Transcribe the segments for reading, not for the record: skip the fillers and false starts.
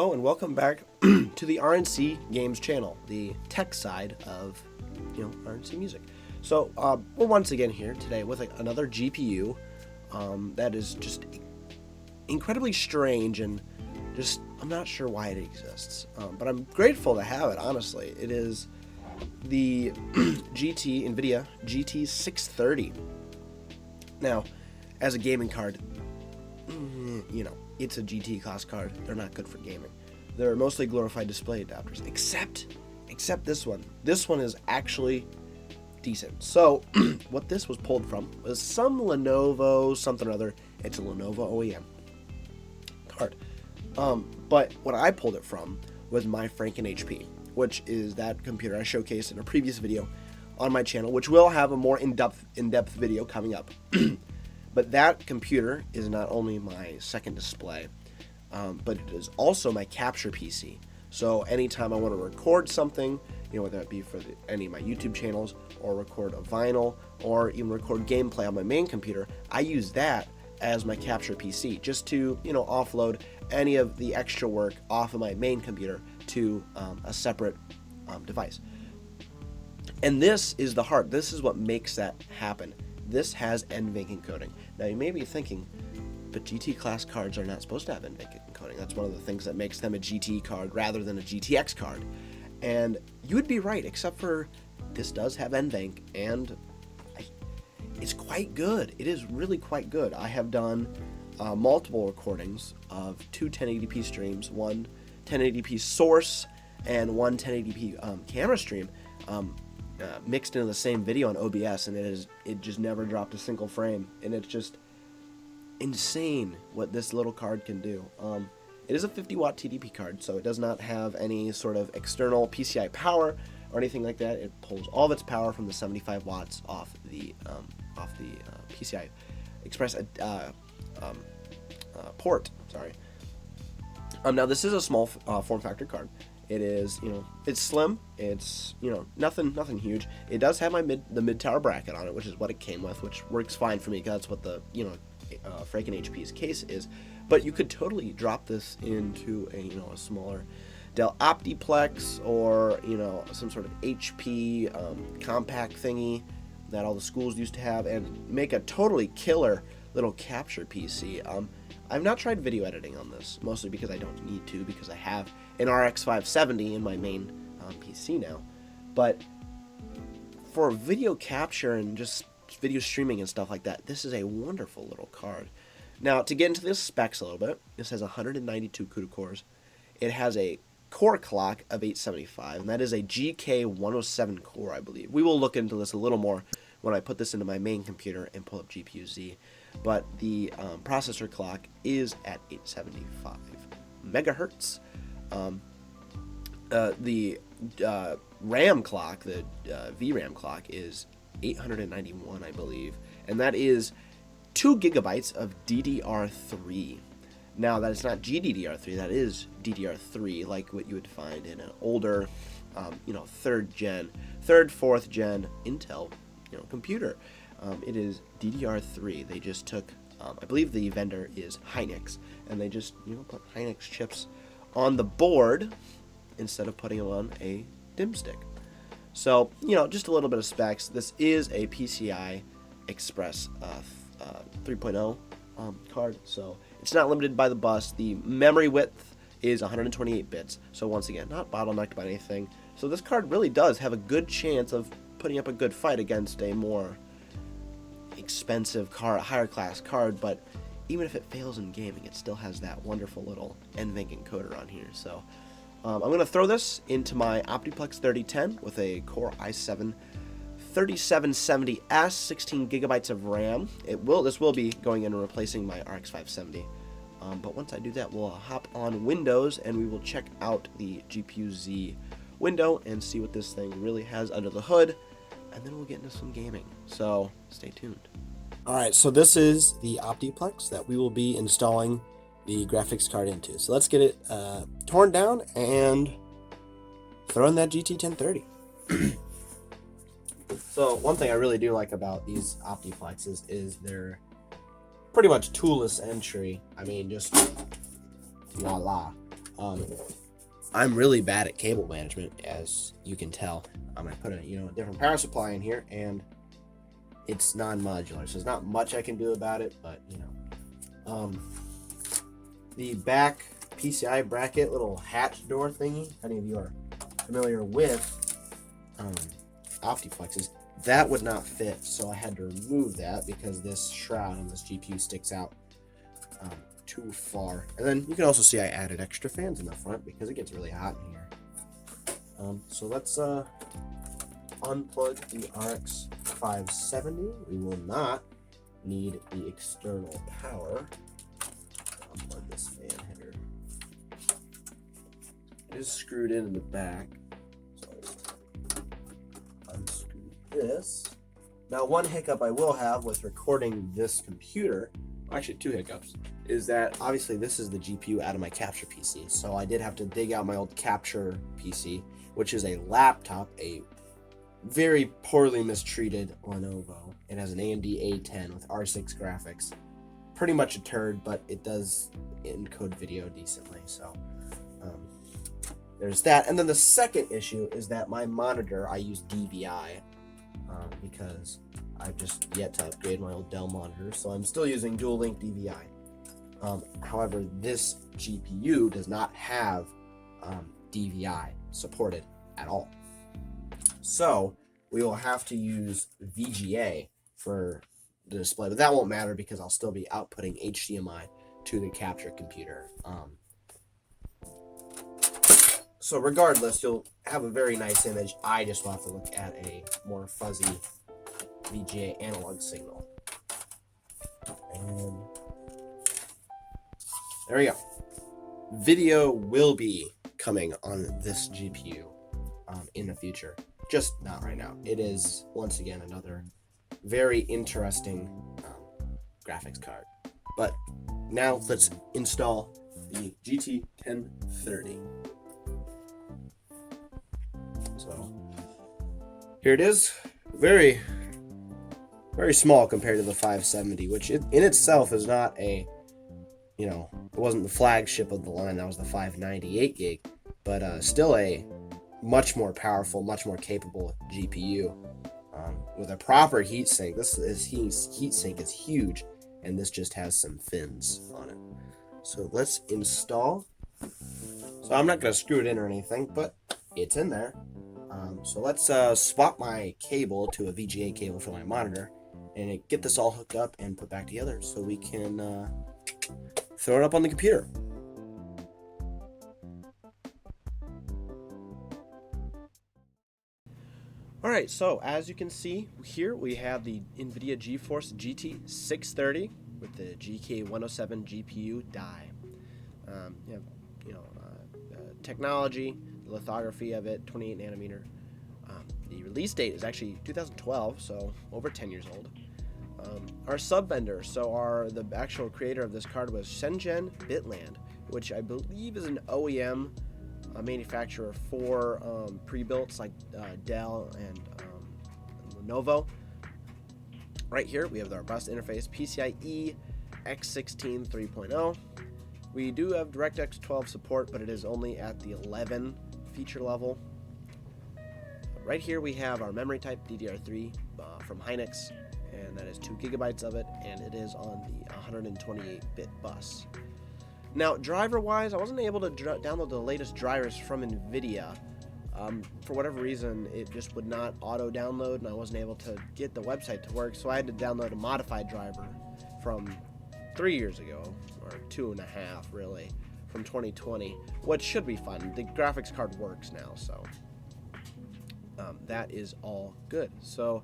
Hello and welcome back to the RNC Games channel, the tech side of, RNC music. So we're once again here today with another GPU that is just incredibly strange and just I'm not sure why it exists, but I'm grateful to have it. Honestly, it is the nVidia GT 630. Now, as a gaming card, it's a GT class card. They're not good for gaming. They're mostly glorified display adapters, except this one. This one is actually decent. So what this was pulled from was some Lenovo something or other. It's a Lenovo OEM card. But what I pulled it from was my Franken HP, which is that computer I showcased in a previous video on my channel, which will have a more in-depth video coming up. But that computer is not only my second display, but it is also my capture PC. So anytime I want to record something, whether it be for any of my YouTube channels, or record a vinyl, or even record gameplay on my main computer, I use that as my capture PC, just to offload any of the extra work off of my main computer to a separate device. And this is the heart. This is what makes that happen. This has nVidia encoding. Now you may be thinking, but GT class cards are not supposed to have nVidia encoding. That's one of the things that makes them a GT card rather than a GTX card. And you would be right, except for this does have nVidia, and it's quite good. It is really quite good. I have done multiple recordings of two 1080p streams, one 1080p source and one 1080p camera stream. Mixed into the same video on OBS, and it just never dropped a single frame, and it's just insane what this little card can do. It is a 50-watt TDP card, so it does not have any sort of external PCI power or anything like that. It pulls all of its power from the 75 watts off the PCI Express port. Sorry. Now this is a small form factor card. It is, it's slim. It's, nothing huge. It does have the mid tower bracket on it, which is what it came with, which works fine for me because that's what the, Franken HP's case is. But you could totally drop this into a smaller Dell Optiplex or, some sort of HP compact thingy that all the schools used to have and make a totally killer little capture PC. I've not tried video editing on this, mostly because I don't need to, because I have an RX 570 in my main PC now. But for video capture and just video streaming and stuff like that, this is a wonderful little card. Now, to get into the specs a little bit, this has 192 CUDA cores. It has a core clock of 875, and that is a GK107 core, I believe. We will look into this a little more when I put this into my main computer and pull up GPU-Z. But the processor clock is at 875 megahertz. The RAM clock, the VRAM clock, is 891, I believe, and that is 2 gigabytes of DDR3. Now, that is not GDDR3, that is DDR3, like what you would find in an older, third, fourth gen Intel, computer. It is DDR3. They just took, I believe the vendor is Hynix, and they just, put Hynix chips on the board instead of putting them on a DIMM stick. So, just a little bit of specs. This is a PCI Express 3.0 card, so it's not limited by the bus. The memory width is 128 bits, so once again, not bottlenecked by anything. So this card really does have a good chance of putting up a good fight against a more expensive card, higher class card, but even if it fails in gaming, it still has that wonderful little nVidia encoder on here. So I'm going to throw this into my Optiplex 3010 with a Core i7 3770S, 16 gigabytes of RAM. This will be going in and replacing my RX 570. But once I do that, we'll hop on Windows and we will check out the GPU-Z window and see what this thing really has under the hood, and then we'll get into some gaming. So stay tuned. Alright, so this is the Optiplex that we will be installing the graphics card into. So let's get it torn down and throw in that GT 1030. So one thing I really do like about these Optiplexes is they're pretty much toolless entry. I mean, just voila. I'm really bad at cable management, as you can tell. I put a different power supply in here, and it's non-modular, so there's not much I can do about it. But the back PCI bracket, little hatch door thingy, if any of you are familiar with Optiplexes, that would not fit, so I had to remove that because this shroud on this GPU sticks out too far. And then you can also see I added extra fans in the front because it gets really hot in here. So let's unplug the RX 570. We will not need the external power. Unplug this fan header. It is screwed in the back. So let's unscrew this. Now, one hiccup I will have with recording this computer, actually two hiccups, is that obviously this is the GPU out of my capture PC. So I did have to dig out my old capture PC, which is a laptop, a very poorly mistreated Lenovo. It has an AMD A10 with R6 graphics. Pretty much a turd, but it does encode video decently. So there's that. And then the second issue is that my monitor, I use DVI because I've just yet to upgrade my old Dell monitor. So I'm still using dual link DVI. However, this GPU does not have DVI supported at all. So we will have to use VGA for the display, but that won't matter because I'll still be outputting HDMI to the capture computer. So regardless, you'll have a very nice image. I just will have to look at a more fuzzy VGA analog signal. And there we go. Video will be coming on this GPU in the future. Just not right now. It is, once again, another very interesting graphics card. But now let's install the GT 1030. So here it is. Very, very small compared to the 570, which in itself is not a, it wasn't the flagship of the line. That was the 598 gig, but still a much more powerful, much more capable GPU with a proper heatsink. This heatsink is huge, and this just has some fins on it. So let's install. So I'm not going to screw it in or anything, but it's in there. So let's swap my cable to a VGA cable for my monitor and get this all hooked up and put back together so we can throw it up on the computer. Alright, so as you can see here, we have the nVidia GeForce GT 630 with the GK107 GPU die. Technology, the lithography of it, 28 nanometer. The release date is actually 2012, so over 10 years old. Our sub vendor, so the actual creator of this card was Shenzhen Bitland, which I believe is an OEM manufacturer for pre-builts like Dell and Lenovo. Right here we have the robust interface PCIe X16 3.0. We do have DirectX 12 support, but it is only at the 11 feature level. Right here we have our memory type DDR3 from Hynix, and that is 2 gigabytes of it, and it is on the 128-bit bus. Now, driver-wise, I wasn't able to download the latest drivers from nVidia. For whatever reason, it just would not auto-download, and I wasn't able to get the website to work, so I had to download a modified driver from 3 years ago, or 2.5, really, from 2020, which should be fun. The graphics card works now, so that is all good. So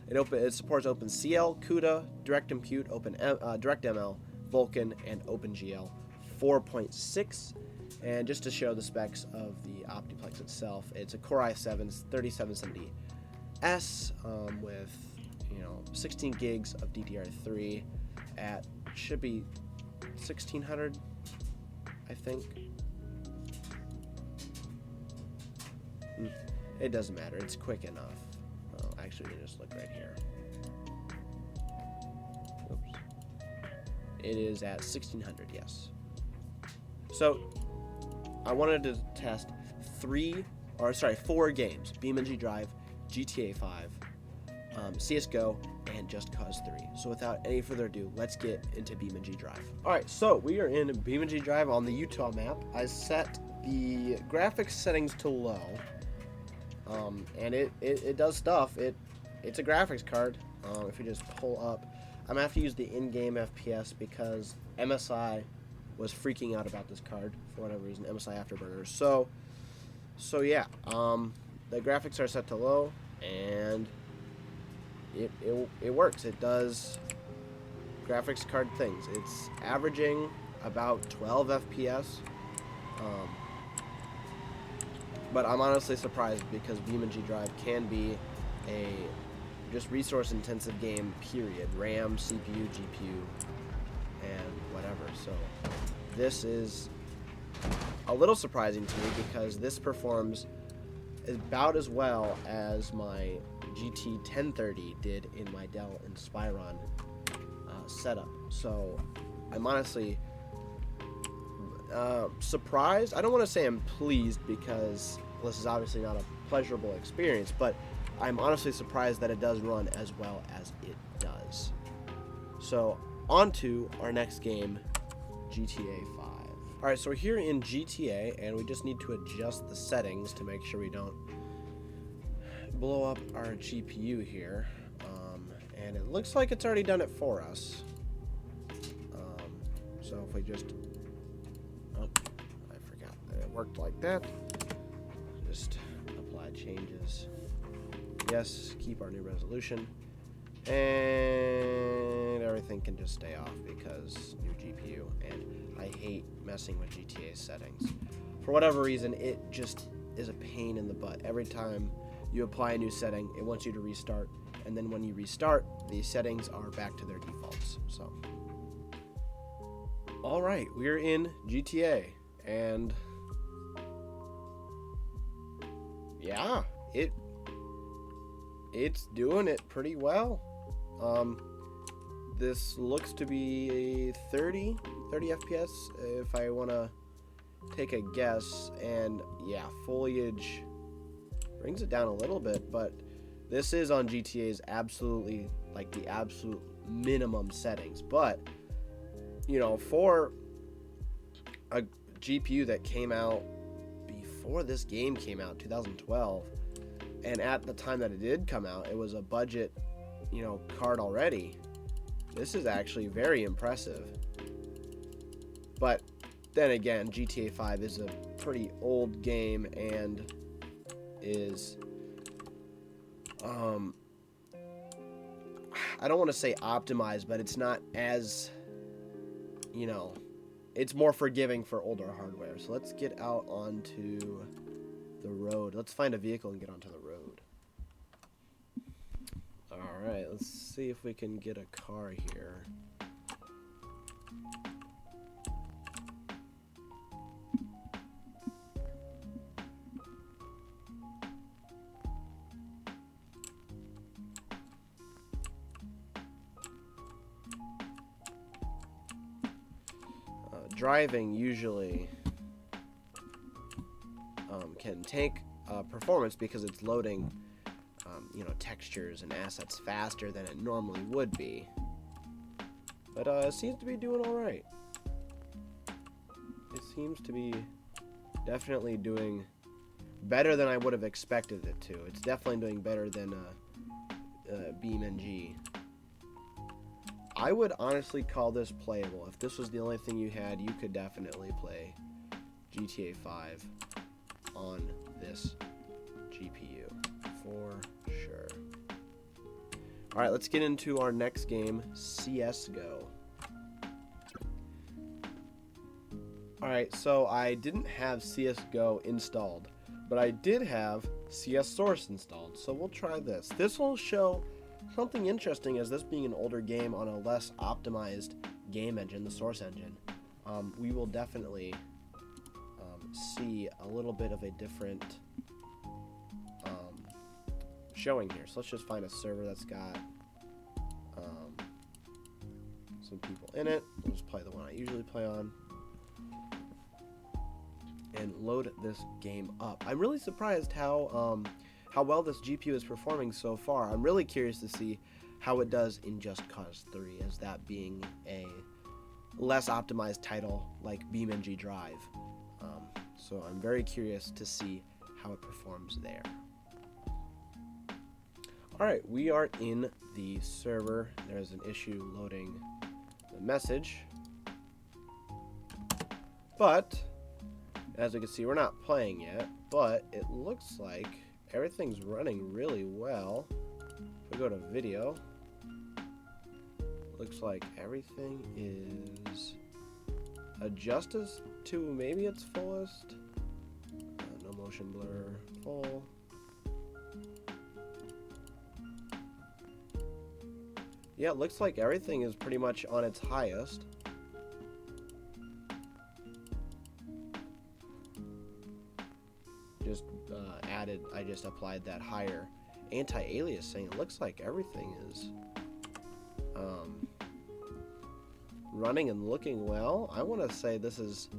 it supports OpenCL, CUDA, DirectCompute, DirectML, Vulkan, and OpenGL 4.6. And just to show the specs of the Optiplex itself, it's a Core i7 3770S with 16 gigs of DDR3 at should be 1600, I think. It doesn't matter. It's quick enough. Actually, we just look right here. Oops. It is at 1600, yes. So I wanted to test 4 games: BeamNG Drive, GTA 5, CSGO, and Just Cause 3. So without any further ado, let's get into BeamNG Drive. Alright, so we are in BeamNG Drive on the Utah map. I set the graphics settings to low, and it does stuff. It's a graphics card. If you just pull up, I'm gonna have to use the in-game FPS because MSI was freaking out about this card for whatever reason. MSI Afterburners. So yeah, the graphics are set to low, and it works. It does graphics card things. It's averaging about 12 FPS, but I'm honestly surprised because BeamNG Drive can be a just resource-intensive game, period. RAM, CPU, GPU, and whatever. So this is a little surprising to me because this performs about as well as my GT 1030 did in my Dell Inspiron setup. So I'm honestly surprised. I don't want to say I'm pleased because this is obviously not a pleasurable experience, but I'm honestly surprised that it does run as well as it does. So on to our next game, GTA 5. Alright, so we're here in GTA, and we just need to adjust the settings to make sure we don't blow up our GPU here. And it looks like it's already done it for us. So if we just... Oh, I forgot that it worked like that. Just apply changes. Yes, keep our new resolution. And everything can just stay off because new GPU, and I hate messing with GTA settings. For whatever reason, it just is a pain in the butt. Every time you apply a new setting, it wants you to restart, and then when you restart, the settings are back to their defaults. So, all right, we're in GTA, and yeah, it's doing it pretty well. This looks to be a 30 FPS if I want to take a guess, and yeah, foliage brings it down a little bit, but this is on GTA's absolutely, like, the absolute minimum settings. But you know, for a GPU that came out before this game came out, 2012, and at the time that it did come out, it was a budget, you know, card already. This is actually very impressive. But then again, GTA 5 is a pretty old game and is I don't want to say optimized, but it's not as, you know, it's more forgiving for older hardware. So let's get out onto the road. Let's find a vehicle and get onto the road. Alright, let's see if we can get a car here. Driving usually can take performance because it's loading you know, textures and assets faster than it normally would be, but it seems to be doing all right. It seems to be definitely doing better than I would have expected it to. It's definitely doing better than BeamNG. I would honestly call this playable. If this was the only thing you had, you could definitely play GTA 5 on this GPU for sure. Alright, let's get into our next game, CSGO. Alright, so I didn't have CSGO installed, but I did have CS Source installed, so we'll try this. This will show something interesting, as this being an older game on a less optimized game engine, the Source engine. We will definitely see a little bit of a different showing here. So let's just find a server that's got some people in it. We'll just play the one I usually play on. and load this game up. I'm really surprised how well this GPU is performing so far. I'm really curious to see how it does in Just Cause 3, as that being a less optimized title like BeamNG Drive. So I'm very curious to see how it performs there. Alright, we are in the server. There's an issue loading the message. But, as you can see, we're not playing yet, but it looks like everything's running really well. If we go to video, looks like everything is adjusted to maybe its fullest. No motion blur, full. Yeah, it looks like everything is pretty much on its highest. I just applied that higher anti-aliasing. It looks like everything is running and looking well. I want to say this is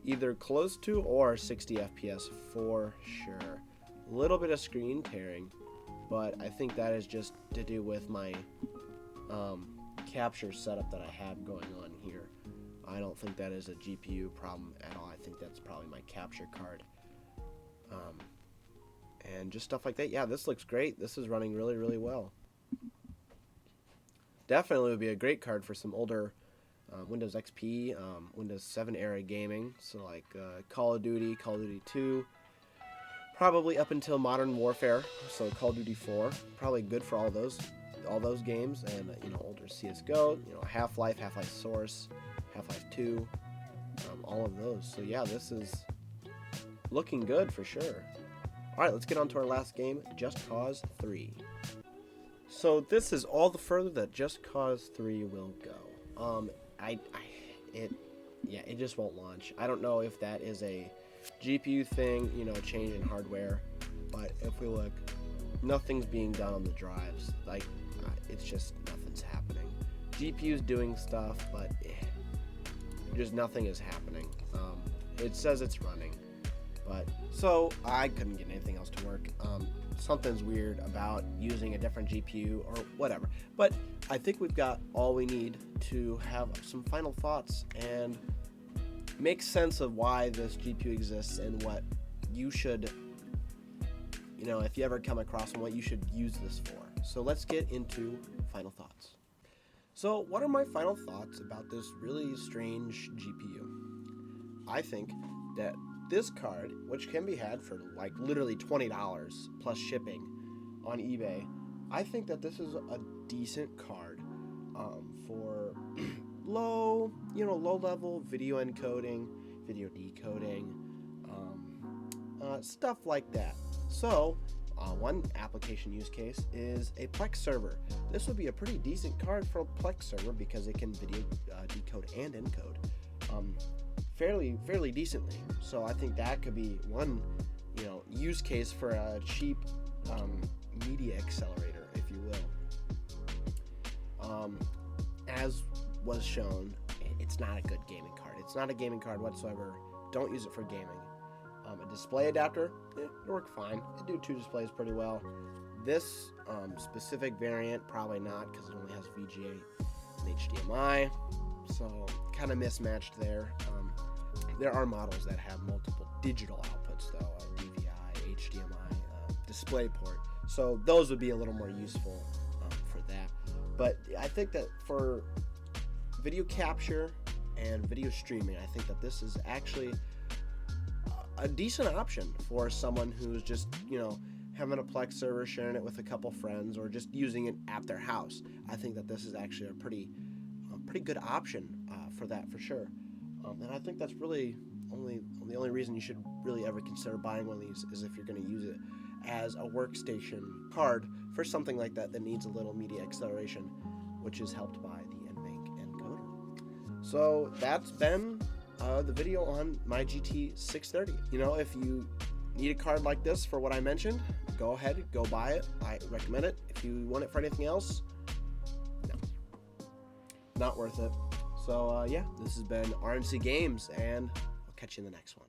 either close to or 60 FPS for sure. A little bit of screen tearing, but I think that is just to do with my capture setup that I have going on here. I don't think that is a GPU problem at all. I think that's probably my capture card. And just stuff like that. Yeah, this looks great. This is running really, really well. Definitely would be a great card for some older Windows XP, Windows 7 era gaming. So like Call of Duty, Call of Duty 2, probably up until Modern Warfare. So Call of Duty 4, probably good for all those games, and older CS:GO, Half-Life, Half-Life Source, Half-Life 2, all of those. So yeah, this is looking good for sure. Alright, let's get on to our last game, Just Cause 3. So this is all the further that Just Cause 3 will go. It just won't launch. I don't know if that is a GPU thing, change in hardware, but if we look, nothing's being done on the drives. Like, it's just nothing's happening. GPU's doing stuff, but just nothing is happening. It says it's running. But so I couldn't get anything else to work. Something's weird about using a different GPU or whatever. But I think we've got all we need to have some final thoughts and make sense of why this GPU exists and what you should, if you ever come across one, what you should use this for. So let's get into final thoughts. So what are my final thoughts about this really strange GPU? I think that this card, which can be had for like literally $20 plus shipping on eBay, I think that this is a decent card for low-level video encoding, video decoding, stuff like that. So one application use case is a Plex server. This would be a pretty decent card for a Plex server because it can video decode and encode fairly decently. So I think that could be one use case for a cheap media accelerator, if you will. As was shown, it's not a good gaming card. It's not a gaming card whatsoever. Don't use it for gaming. A display adapter, it'll work fine. It do 2 displays pretty well. This specific variant, probably not, because it only has VGA and HDMI. So kind of mismatched there. There are models that have multiple digital outputs though, DVI, HDMI, DisplayPort. So those would be a little more useful for that. But I think that for video capture and video streaming, I think that this is actually a decent option for someone who's just, having a Plex server, sharing it with a couple friends, or just using it at their house. I think that this is actually a pretty good option for that, for sure. And I think that's really the only reason you should really ever consider buying one of these is if you're going to use it as a workstation card for something like that needs a little media acceleration, which is helped by the NVIDIA encoder. So that's been the video on my GT 630. If you need a card like this for what I mentioned, go ahead, go buy it. I recommend it. If you want it for anything else, no, not worth it. So yeah, this has been RNC Games, and I'll catch you in the next one.